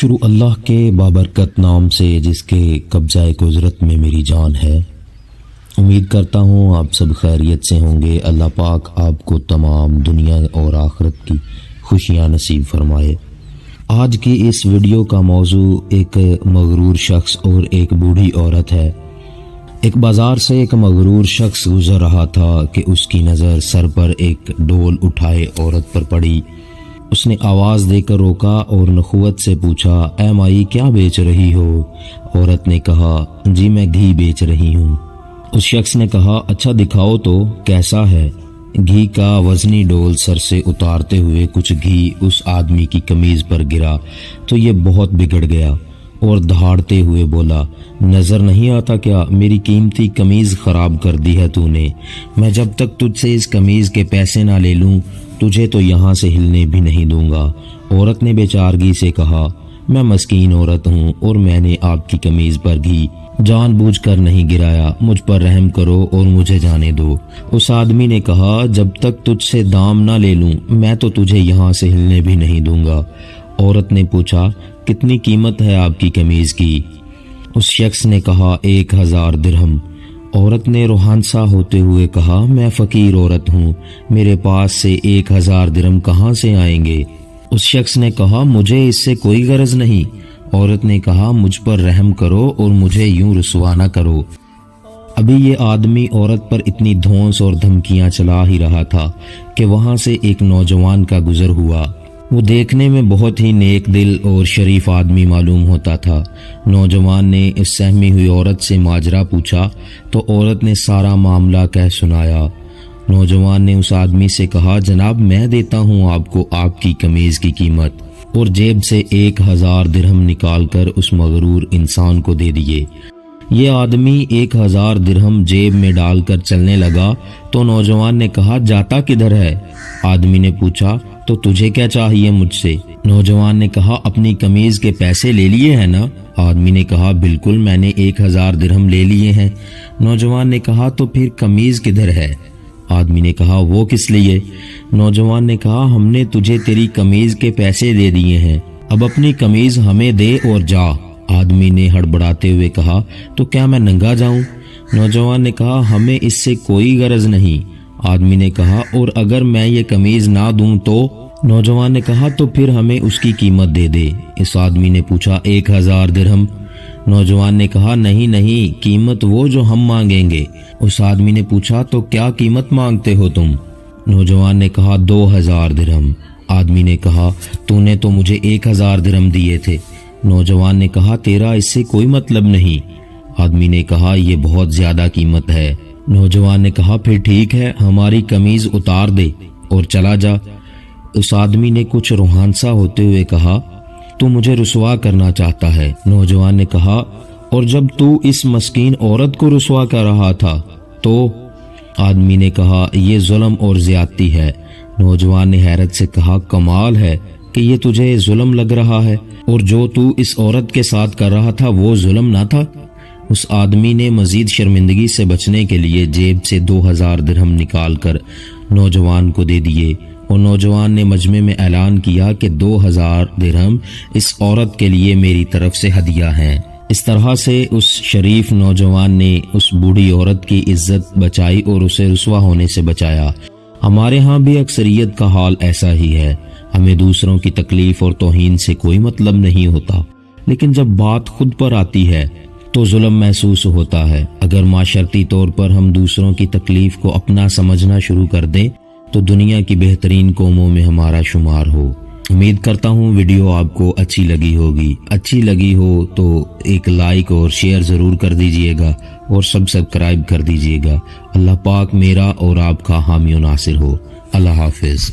شروع اللہ کے بابرکت نام سے جس کے قبضہ قدرت میں میری جان ہے۔ امید کرتا ہوں آپ سب خیریت سے ہوں گے۔ اللہ پاک آپ کو تمام دنیا اور آخرت کی خوشیاں نصیب فرمائے۔ آج کی اس ویڈیو کا موضوع ایک مغرور شخص اور ایک بوڑھی عورت ہے۔ ایک بازار سے ایک مغرور شخص گزر رہا تھا کہ اس کی نظر سر پر ایک ڈول اٹھائے عورت پر پڑی۔ اس نے آواز دے کر روکا اور نخوت سے پوچھا، اے مائی کیا بیچ رہی ہو؟ عورت نے کہا، جی میں گھی بیچ رہی ہوں۔ اس شخص نے کہا، اچھا دکھاؤ تو کیسا ہے؟ گھی کا وزنی ڈول سر سے اتارتے ہوئے کچھ گھی اس آدمی کی قمیض پر گرا تو یہ بہت بگڑ گیا اور دہاڑتے ہوئے بولا، نظر نہیں آتا کیا میری قیمتی قمیض خراب کر دی ہے تو نے؟ میں جب تک تجھ سے اس قمیض کے پیسے نہ لے لوں تجھے تو یہاں سے ہلنے بھی نہیں دوں گا۔ عورت نے بے چارگی سے کہا، میں مسکین عورت ہوں اور میں نے آپ کی قمیض پر گھی جان بوجھ کر نہیں گرایا، مجھ پر رحم کرو اور مجھے جانے دو۔ اس آدمی نے کہا، جب تک تجھ سے دام نہ لے لوں میں تو تجھے یہاں سے ہلنے بھی نہیں دوں گا۔ عورت نے پوچھا، کتنی قیمت ہے آپ کی قمیض کی؟ اس شخص نے کہا، 1000 درہم۔ عورت نے روحانسا ہوتے ہوئے کہا، میں فقیر عورت ہوں، میرے پاس سے 1000 درہم کہاں سے آئیں گے؟ اس شخص نے کہا، مجھے اس سے کوئی غرض نہیں۔ عورت نے کہا، مجھ پر رحم کرو اور مجھے یوں رسوا نہ کرو۔ ابھی یہ آدمی عورت پر اتنی دھونس اور دھمکیاں چلا ہی رہا تھا کہ وہاں سے ایک نوجوان کا گزر ہوا۔ وہ دیکھنے میں بہت ہی نیک دل اور شریف آدمی معلوم ہوتا تھا۔ نوجوان نے اس سہمی ہوئی عورت سے ماجرا پوچھا تو عورت نے سارا معاملہ کہہ سنایا۔ نوجوان نے اس آدمی سے کہا، جناب میں دیتا ہوں آپ کو آپ کی قمیض کی قیمت، اور جیب سے 1000 درہم نکال کر اس مغرور انسان کو دے دیے۔ یہ آدمی 1000 درہم جیب میں ڈال کر چلنے لگا تو نوجوان نے کہا، جاتا کدھر ہے؟ آدمی نے پوچھا، تو تجھے کیا چاہیے مجھ سے؟ نوجوان نے کہا، اپنی قمیض کے پیسے لے لیے ہیں نا؟ آدمی نے کہا، بالکل میں نے 1000 درہم لے لیے ہیں۔ نوجوان نے کہا، تو پھر قمیض کدھر ہے؟ آدمی نے کہا، وہ کس لیے؟ نوجوان نے کہا، ہم نے تجھے تیری قمیض کے پیسے دے دیے ہیں، اب اپنی قمیض ہمیں دے اور جا۔ آدمی نے ہڑبڑاتے ہوئے کہا، تو کیا میں ننگا جاؤں؟ نوجوان نے کہا، ہمیں اس سے کوئی غرض نہیں۔ آدمی نے کہا، اور اگر میں یہ قمیض نہ دوں تو؟ نوجوان نے کہا، تو پھر ہمیں اس کی قیمت دے دے۔ اس آدمی نے پوچھا، 1000 درہم؟ نوجوان نے کہا، نہیں قیمت وہ جو ہم مانگیں گے۔ اس آدمی نے پوچھا، تو کیا قیمت مانگتے ہو تم؟ نوجوان نے کہا، 2000 درہم۔ آدمی نے کہا، تو نے تو مجھے 1000 درہم دیے تھے۔ نوجوان نے کہا، تیرا اس سے کوئی مطلب نہیں۔ آدمی نے کہا، یہ بہت زیادہ قیمت ہے۔ نوجوان نے کہا، پھر ٹھیک ہے، ہماری قمیض اتار دے اور چلا جا۔ اس آدمی نے کچھ روحانسا ہوتے ہوئے کہا، تو مجھے رسوا کرنا چاہتا ہے؟ نوجوان نے کہا، اور جب تو اس مسکین عورت کو رسوا کر رہا تھا تو؟ آدمی نے کہا، یہ ظلم اور زیادتی ہے۔ نوجوان نے حیرت سے کہا، کمال ہے کہ یہ تجھے ظلم لگ رہا ہے، اور جو تو اس عورت کے ساتھ کر رہا تھا وہ ظلم نہ تھا؟ اس آدمی نے مزید شرمندگی سے بچنے کے لیے جیب سے 2000 درہم نکال کر نوجوان کو دے دیے، اور نوجوان نے مجمع میں اعلان کیا کہ 2000 درہم اس عورت کے لیے میری طرف سے ہدیہ ہیں۔ اس طرح سے اس شریف نوجوان نے اس بوڑھی عورت کی عزت بچائی اور اسے رسوا ہونے سے بچایا۔ ہمارے ہاں بھی اکثریت کا حال ایسا ہی ہے، ہمیں دوسروں کی تکلیف اور توہین سے کوئی مطلب نہیں ہوتا، لیکن جب بات خود پر آتی ہے تو ظلم محسوس ہوتا ہے۔ اگر معاشرتی طور پر ہم دوسروں کی تکلیف کو اپنا سمجھنا شروع کر دیں تو دنیا کی بہترین قوموں میں ہمارا شمار ہو۔ امید کرتا ہوں ویڈیو آپ کو اچھی لگی ہوگی۔ اچھی لگی ہو تو ایک لائک اور شیئر ضرور کر دیجئے گا اور سبسکرائب کر دیجئے گا۔ اللہ پاک میرا اور آپ کا حامی و ناصر ہو۔ اللہ حافظ۔